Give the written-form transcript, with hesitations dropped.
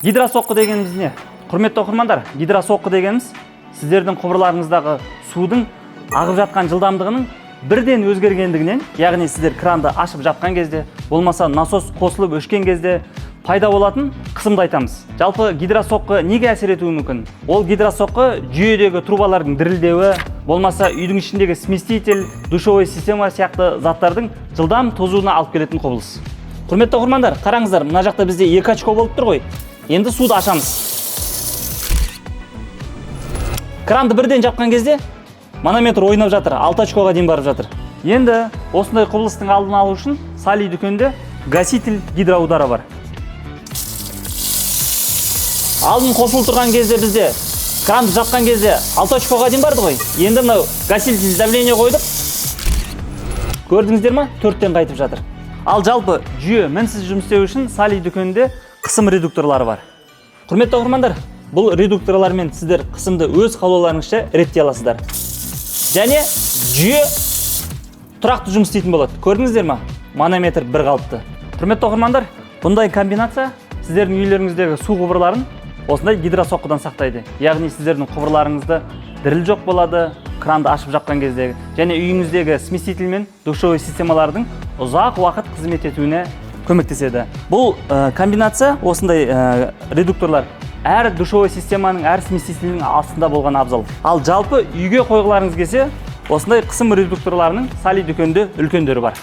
Гидросоққы дегеніміз не? Құрметті оқырмандар, гидросоққы дегеніміз сіздердің құбырларыңыздағы судың ағып жатқан жылдамдығының бірден өзгергендігінен, яғни сіздер кранды ашып жапқан кезде, болмаса насос қосылып өшкен кезде пайда болатын қысымды айтамыз. Жалпы гидросоққы неге әсер етуі мүмкін? Ол гидросоққы жүйедегі трубалардың дірілдеуі, болмаса үйдің ішіндегі сместитель, душевой система сияқты заттардың жылдам тозуына алып келетін құбылыс. Құрметті оқырмандар, қараңыздар, мына жақта бізде 2 очко болып тұр ғой. Енді суды ашамыз. Кранды бірден жапқан кезде манометр ойнап жатыр, 6 очкоға дейін барып жатыр. Енді осындай құбылыстың алдын алу үшін Сали дүкенде гаситель гидроудары бар. Алдын қосылып тұрған кезде бізде кранды жапқан кезде 6 очкоға дейін барды ғой. Енді мынау гаситель давление қойдық. Көрдіңіздер ма? 4-тен қайтып жатыр. Ал жалпы жүйе мінсіз жұмыс істеу үшін Сали дүкенінде қысым редукторлары бар. Құрметті оқырмандар, бұл редукторлармен сіздер қысымды өз қалауларыңызша реттей аласыздар. Және жүйе тұрақты жұмыс істейтін болады. Көрдіңіздер ма? Манометр бір қалыпты. Құрметті оқырмандар, бұндай комбинация сіздердің үйлеріңіздегі су құбырларын осындай гидросоққыдан сақтайды. Яғни сіздердің құбырларыңызды діріл жоқ болады, кранды ашып жапқан кездегі, және үйіңіздегі сместитель мен душевой системалардың ұзақ уақыт қызмет етуіне көмектеседі. Бұл комбинация, осындай редукторлар әр душевой системаның, әр сместительдің астында болған абзал. Ал жалпы үйге қойғыларыңыз келсе, осындай қысым редукторларының Сали дүкенде үлкендері бар.